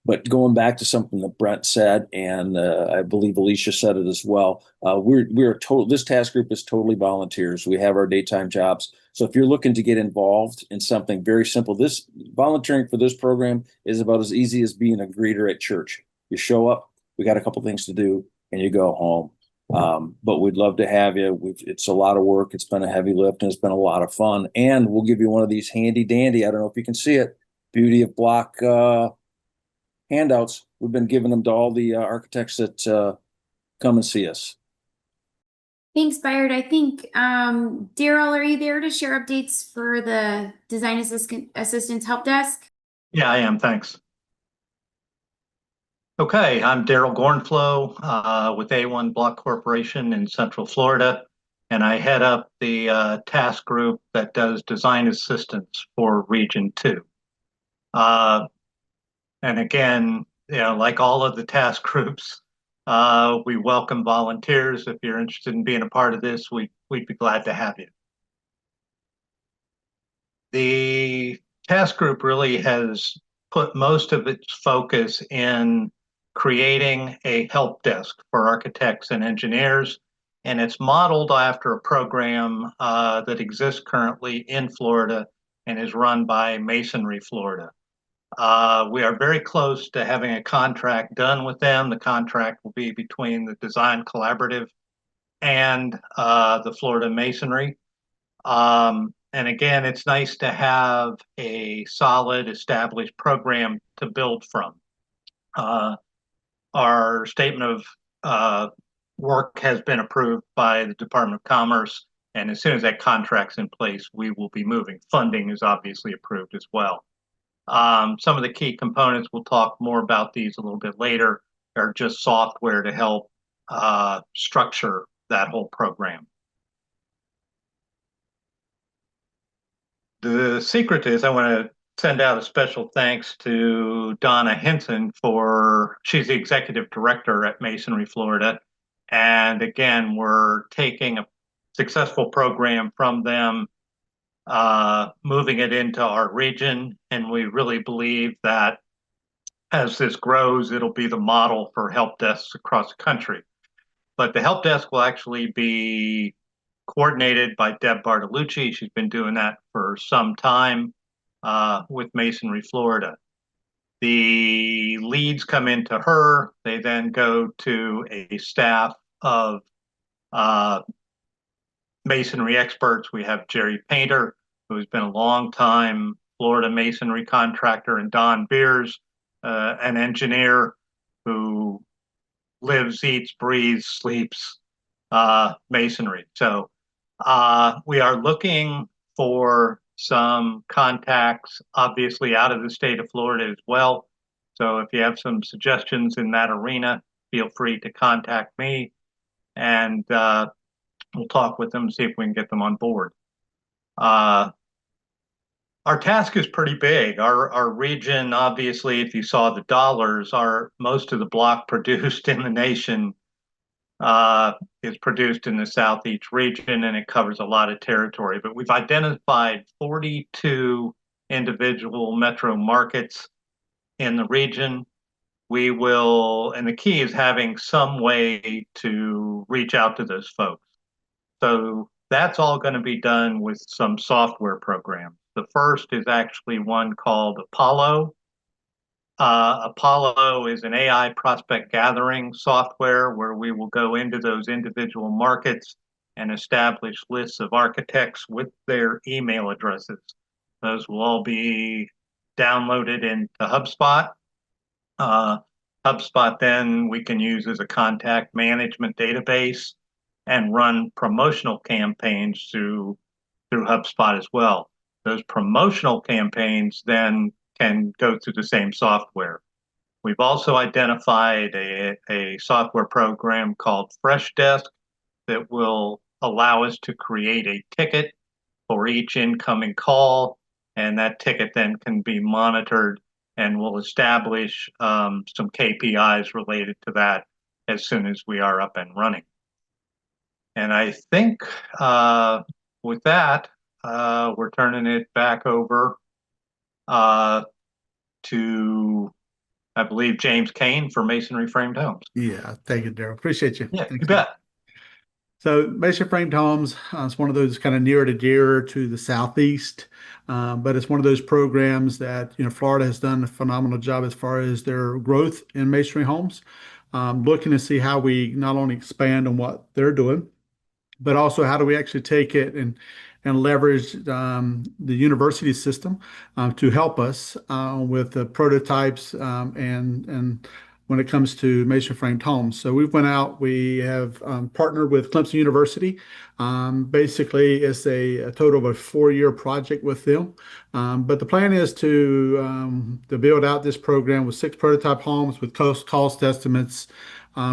But going back to something that Brent said, and I believe Alicia said it as well, this task group is totally volunteers. We have our daytime jobs. So if you're looking to get involved in something very simple, this volunteering for this program is about as easy as being a greeter at church. You show up, we got a couple things to do, and you go home. But we'd love to have you. It's a lot of work. It's been a heavy lift, and it's been a lot of fun. And we'll give you one of these handy dandy, I don't know if you can see it, Beauty of Block handouts. We've been giving them to all the architects that come and see us. Thanks, Byard. I think, Daryl, are you there to share updates for the Design Assistance Help Desk? Yeah, I am. Thanks. Okay, I'm Daryl Gornflow with A1 Block Corporation in Central Florida, and I head up the task group that does design assistance for Region 2. And again, like all of the task groups, we welcome volunteers. If you're interested in being a part of this, we'd be glad to have you. The task group really has put most of its focus in creating a help desk for architects and engineers, and it's modeled after a program that exists currently in Florida and is run by Masonry Florida. We are very close to having a contract done with them. The contract will be between the Design Collaborative and the Florida Masonry. And again, it's nice to have a solid, established program to build from. Our statement of work has been approved by the Department of Commerce, and as soon as that contract's in place, we will be moving. Funding is obviously approved as well. Some of the key components, we'll talk more about these a little bit later, are just software to help structure that whole program. The secret is I want to send out a special thanks to Donna Henson she's the executive director at Masonry Florida. And again, we're taking a successful program from them, moving it into our region, and we really believe that as this grows, it'll be the model for help desks across the country. But the help desk will actually be coordinated by Deb Bartolucci. She's been doing that for some time with Masonry Florida. The leads come into her. They then go to a staff of masonry experts. We have Jerry Painter, who's been a long time Florida masonry contractor, and Don Beers, an engineer who lives, eats, breathes, sleeps masonry. So we are looking for some contacts, obviously out of the state of Florida as well. So if you have some suggestions in that arena, feel free to contact me, and we'll talk with them, see if we can get them on board. Our task is pretty big. Our region, obviously, if you saw the dollars, most of the block produced in the nation is produced in the Southeast region, and it covers a lot of territory. But we've identified 42 individual metro markets in the region. We will, and the key is having some way to reach out to those folks. So that's all going to be done with some software programs. The first is actually one called Apollo. Apollo is an AI prospect gathering software where we will go into those individual markets and establish lists of architects with their email addresses. Those will all be downloaded into HubSpot. HubSpot then we can use as a contact management database and run promotional campaigns through HubSpot as well. Those promotional campaigns then can go through the same software. We've also identified a software program called Freshdesk that will allow us to create a ticket for each incoming call, and that ticket then can be monitored, and we'll establish some KPIs related to that as soon as we are up and running. And I think with that, we're turning it back over to, I believe, James Kane for Masonry Framed Homes. Yeah, thank you, Daryl. Appreciate you. Yeah, Thanks, you bet. So Masonry Framed Homes, it's one of those kind of near to dear to the Southeast, but it's one of those programs that, Florida has done a phenomenal job as far as their growth in masonry homes, looking to see how we not only expand on what they're doing, but also how do we actually take it and leverage the university system to help us with the prototypes and when it comes to mason framed homes. So we went out, we have partnered with Clemson University. Basically, it's a total of a 4-year project with them. But the plan is to build out this program with 6 prototype homes with cost estimates.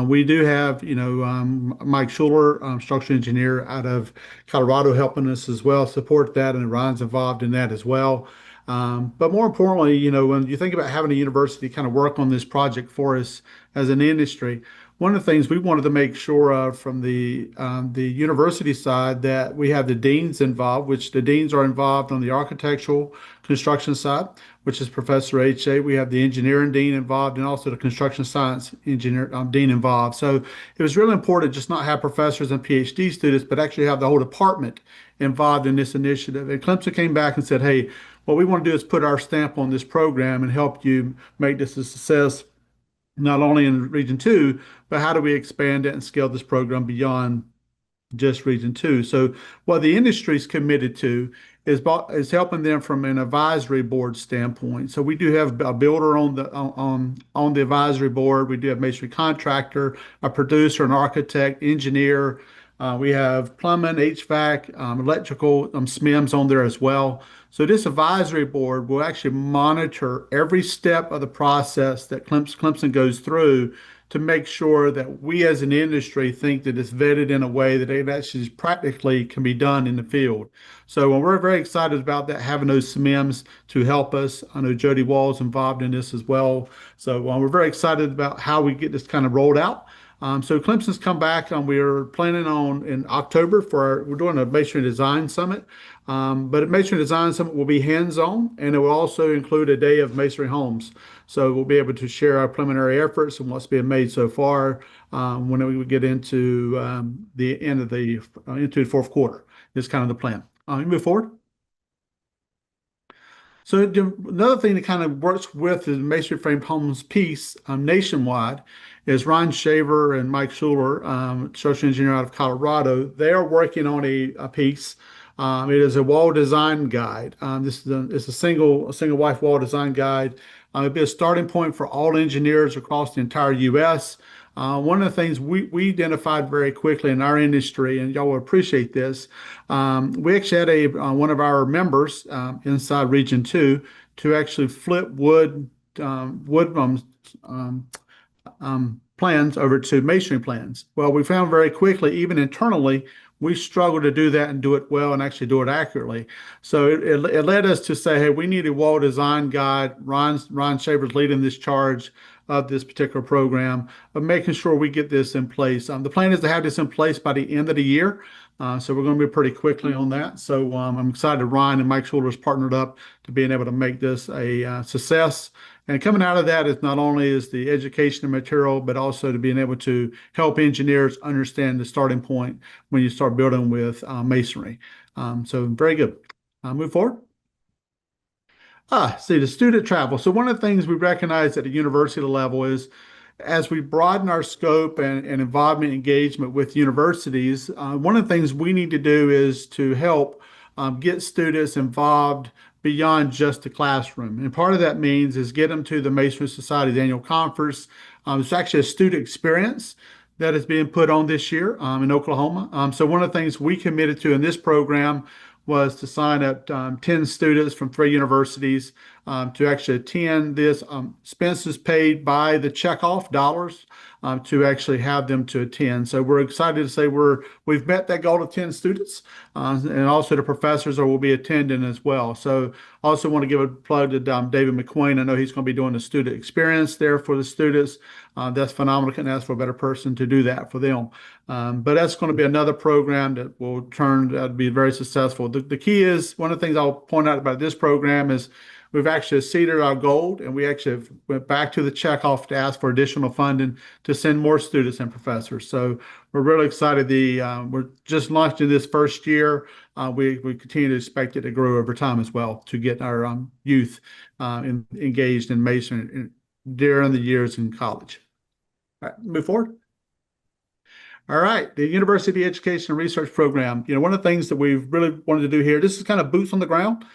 We do have, Mike Schuler, structural engineer out of Colorado, helping us as well, support that, and Ryan's involved in that as well. But more importantly, when you think about having a university kind of work on this project for us as an industry, one of the things we wanted to make sure of from the university side that we have the deans involved, which the deans are involved on the architectural construction side, which is Professor H.A. We have the engineering dean involved and also the construction science engineer dean involved. So it was really important just not have professors and PhD students, but actually have the whole department involved in this initiative. And Clemson came back and said, hey, what we want to do is put our stamp on this program and help you make this a success, not only in Region 2, but how do we expand it and scale this program beyond just Region 2. So what the industry is committed to is helping them from an advisory board standpoint. So we do have a builder on the advisory board. We do have masonry contractor, a producer, an architect, engineer. We have plumbing, HVAC, electrical, SMIMs on there as well. So this advisory board will actually monitor every step of the process that Clemson goes through to make sure that we as an industry think that it's vetted in a way that it actually practically can be done in the field. So we're very excited about that, having those SMIMs to help us. I know Jody Wall's involved in this as well. So we're very excited about how we get this kind of rolled out. So Clemson's come back, and we are planning on in October we're doing a Masonry Design Summit. But a Masonry Design Summit will be hands-on, and it will also include a day of masonry homes. So we'll be able to share our preliminary efforts and what's being made so far when we get into the end of into the fourth quarter is kind of the plan. You move forward. So another thing that kind of works with the masonry framed homes piece nationwide is Ron Shaver and Mike Schuler, structural engineer out of Colorado. They are working on a piece. It is a wall design guide. This is it's a single wife wall design guide. It'll be a starting point for all engineers across the entire U.S. One of the things we identified very quickly in our industry, and y'all will appreciate this, we actually had one of our members inside Region 2 to actually flip wood plans over to masonry plans. Well, we found very quickly, even internally, we struggled to do that and do it well and actually do it accurately. So it led us to say, hey, we need a wall design guide. Ron Shaver's leading this charge of this particular program of making sure we get this in place. The plan is to have this in place by the end of the year. So we're going to be pretty quickly on that. So I'm excited Ryan and Mike Schulter's partnered up to being able to make this a success. And coming out of that is not only is the education and material, but also to being able to help engineers understand the starting point when you start building with masonry. So very good. Move forward. See the student travel. So one of the things we recognize at the university level is as we broaden our scope and involvement engagement with universities, one of the things we need to do is to help get students involved beyond just the classroom. And part of that means is get them to the Masonry Society's annual conference. It's actually a student experience that is being put on this year in Oklahoma. So one of the things we committed to in this program was to sign up 10 students from 3 universities to actually attend this. Expenses paid by the Checkoff dollars to actually have them to attend. So we're excited to say we've met that goal of 10 students, and also the professors will be attending as well. So I also want to give a plug to David McQueen. I know he's going to be doing the student experience there for the students. That's phenomenal. Couldn't ask for a better person to do that for them. But that's going to be another program that will turn out to be very successful. The key is, one of the things I'll point out about this program is we've actually exceeded our goal, and we actually went back to the Checkoff to ask for additional funding to send more students and professors. So we're really excited. We're just launching this first year. We continue to expect it to grow over time as well to get our youth engaged in masonry during the years in college. All right, move forward. All right, the University Education and Research Program. One of the things that we've really wanted to do here, this is kind of boots on the ground.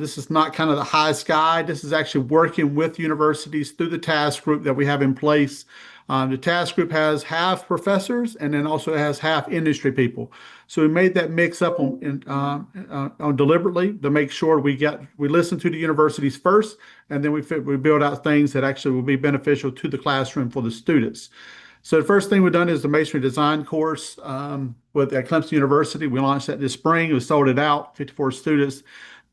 This is not kind of the high sky. This is actually working with universities through the task group that we have in place. The task group has half professors and then also has half industry people. So we made that mix up on deliberately to make sure we listen to the universities first, and then we build out things that actually will be beneficial to the classroom for the students. So the first thing we've done is the masonry design course at Clemson University. We launched that this spring. We sold it out, 54 students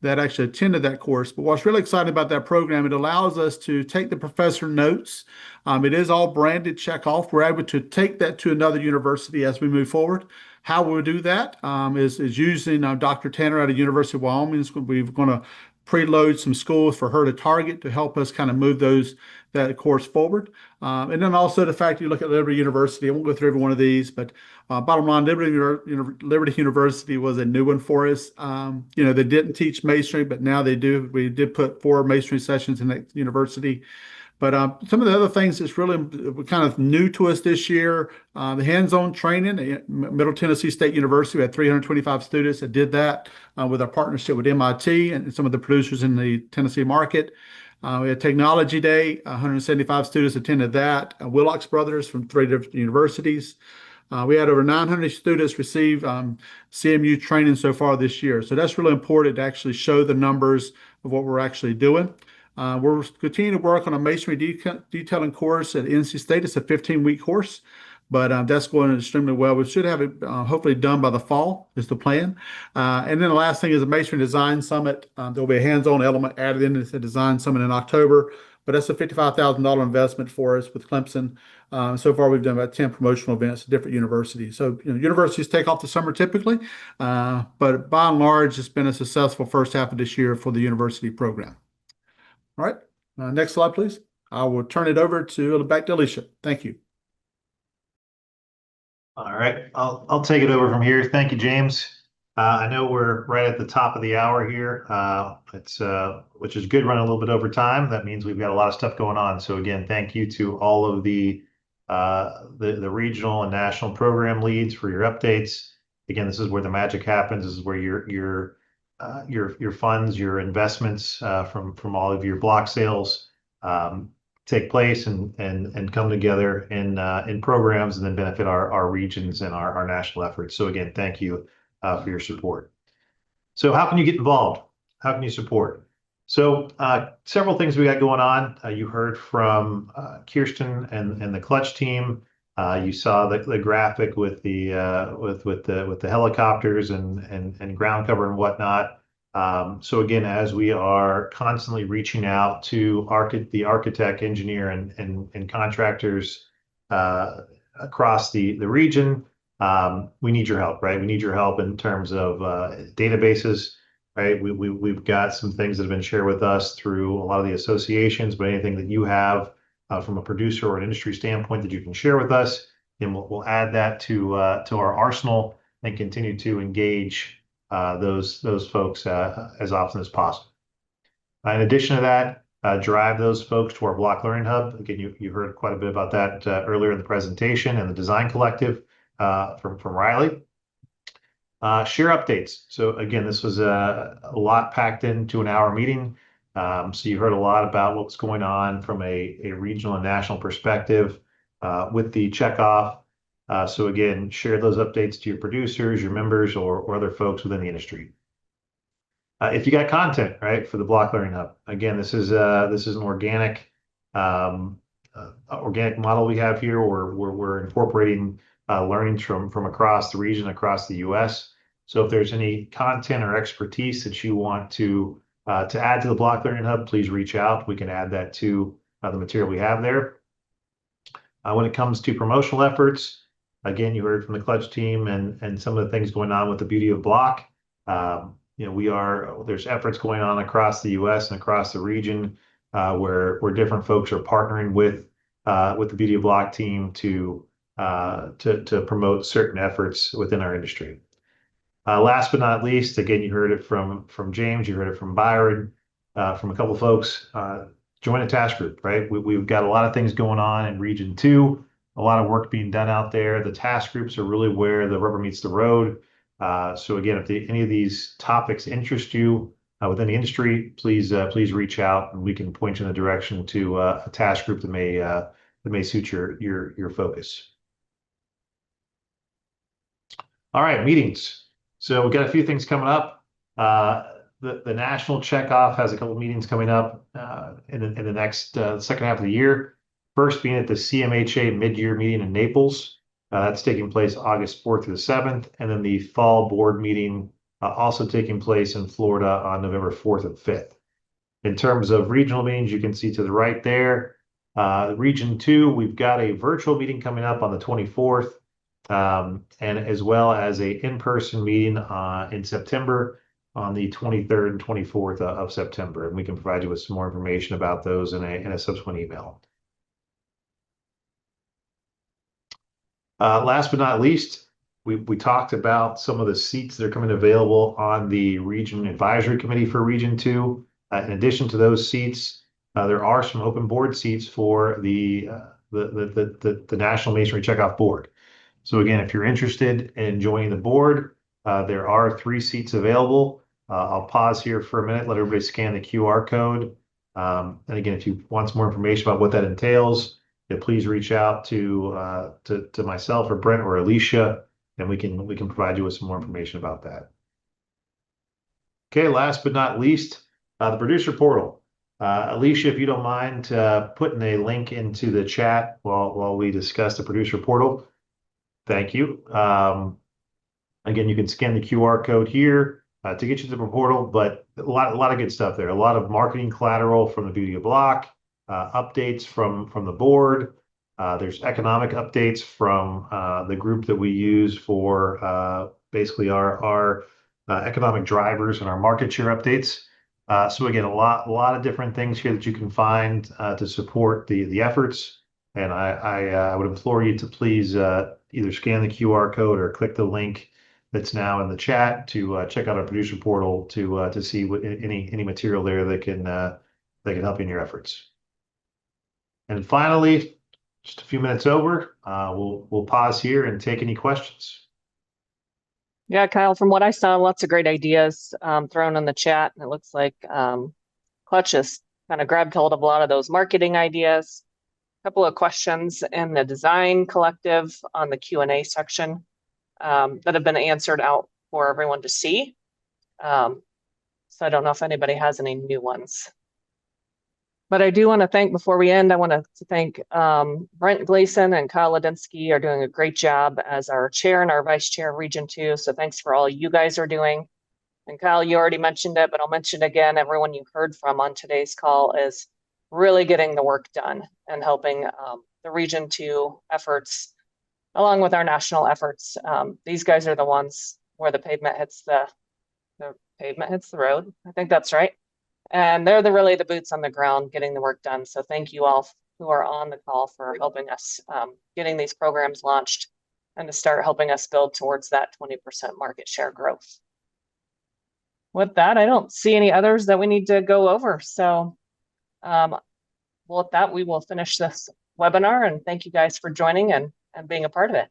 that actually attended that course. But what's really exciting about that program, it allows us to take the professor notes. It is all branded Checkoff. We're able to take that to another university as we move forward. How we'll do that is using Dr. Tanner at the University of Wyoming. We're going to preload some schools for her to target to help us kind of move that course forward. And then also the fact you look at Liberty University, I won't go through every one of these, but bottom line, Liberty University was a new one for us. They didn't teach masonry, but now they do. We did put 4 masonry sessions in that university. But some of the other things that's really kind of new to us this year, the hands-on training at Middle Tennessee State University. We had 325 students that did that with our partnership with MIT and some of the producers in the Tennessee market. We had Technology Day, 175 students attended that. Willox Brothers from 3 different universities. We had over 900 students receive CMU training so far this year. So that's really important to actually show the numbers of what we're actually doing. We're continuing to work on a masonry detailing course at NC State. It's a 15-week course, but that's going extremely well. We should have it hopefully done by the fall is the plan. And then the last thing is a Masonry Design Summit. There'll be a hands-on element added into the Design Summit in October, but that's a $55,000 investment for us with Clemson. So far, we've done about 10 promotional events at different universities. So universities take off the summer typically, but by and large, it's been a successful first half of this year for the university program. All right, next slide, please. I will turn it over back to Alicia. Thank you. All right, I'll take it over from here. Thank you, James. I know we're right at the top of the hour here. Which is good, running a little bit over time. That means we've got a lot of stuff going on. So again, thank you to all of the regional and national program leads for your updates. Again, this is where the magic happens. This is where your funds, your investments from all of your block sales take place and come together in programs and then benefit our regions and our national efforts. So again, thank you for your support. So how can you get involved? How can you support? So several things we got going on. You heard from Kirsten and the Clutch team. You saw the graphic with the helicopters and ground cover and whatnot. So again, as we are constantly reaching out to the architect, engineer, and contractors across the region, we need your help, right? We need your help in terms of databases, right? We've got some things that have been shared with us through a lot of the associations, but anything that you have from a producer or an industry standpoint that you can share with us, and we'll add that to our arsenal and continue to engage those folks as often as possible. In addition to that, drive those folks to our Block Learning Hub. Again, you heard quite a bit about that earlier in the presentation, and the Design Collective from Riley. Share updates. So again, this was a lot packed into an hour meeting. So you heard a lot about what's going on from a regional and national perspective with the Checkoff. So again, share those updates to your producers, your members, or other folks within the industry. If you got content, right, for the Block Learning Hub, again, this is an organic model we have here, where we're incorporating learnings from across the region, across the U.S. So if there's any content or expertise that you want to add to the Block Learning Hub, please reach out. We can add that to the material we have there. When it comes to promotional efforts, again, you heard from the Clutch team and some of the things going on with the Beauty of Block. There's efforts going on across the U.S. and across the region where different folks are partnering with the Beauty of Block team to promote certain efforts within our industry. Last but not least, again, you heard it from James, you heard it from Byron, from a couple of folks. Join a task group, right? We've got a lot of things going on in Region 2, a lot of work being done out there. The task groups are really where the rubber meets the road. So again, if any of these topics interest you within the industry, please reach out, and we can point you in the direction to a task group that may suit your focus. All right, meetings. So we've got a few things coming up. The National Checkoff has a couple of meetings coming up in the next second half of the year. First being at the CMHA mid-year meeting in Naples. That's taking place August 4th through the 7th. And then the fall board meeting also taking place in Florida on November 4th and 5th. In terms of regional meetings, you can see to the right there, Region 2, we've got a virtual meeting coming up on the 24th, and as well as a in-person meeting in September on the 23rd and 24th of September. And we can provide you with some more information about those in a subsequent email. Last but not least, we talked about some of the seats that are coming available on the Region Advisory Committee for Region 2. In addition to those seats, there are some open board seats for the National Masonry Checkoff Board. So again, if you're interested in joining the board, there are 3 seats available. I'll pause here for a minute, let everybody scan the QR code. And again, if you want some more information about what that entails, please reach out to myself or Brent or Alicia, and we can provide you with some more information about that. Okay, last but not least, the producer portal. Alicia, if you don't mind putting a link into the chat while we discuss the producer portal. Thank you. Again, you can scan the QR code here to get you to the portal, but a lot of good stuff there. A lot of marketing collateral from the Beauty of Block, updates from the board. There's economic updates from the group that we use for basically our economic drivers and our market share updates. So again, a lot of different things here that you can find to support the efforts. And I would implore you to please either scan the QR code or click the link that's now in the chat to check out our producer portal to see what any material there that can help you in your efforts. And finally, just a few minutes over, we'll pause here and take any questions. Yeah, Kyle, from what I saw, lots of great ideas thrown in the chat. And it looks like Clutch has kind of grabbed hold of a lot of those marketing ideas. A couple of questions in the design collective on the Q&A section that have been answered out for everyone to see. So I don't know if anybody has any new ones. But I do want to thank, before we end, I want to thank Brent Gleason and Kyle Ladinsky are doing a great job as our chair and our vice chair of Region 2. So thanks for all you guys are doing. And Kyle, you already mentioned it, but I'll mention it again. Everyone you heard from on today's call is really getting the work done and helping the Region 2 efforts, along with our national efforts. These guys are the ones where the pavement hits the road. I think that's right. And they're really the boots on the ground getting the work done. So thank you all who are on the call for helping us getting these programs launched and to start helping us build towards that 20% market share growth. With that, I don't see any others that we need to go over. So with that, we will finish this webinar, and thank you guys for joining and being a part of it.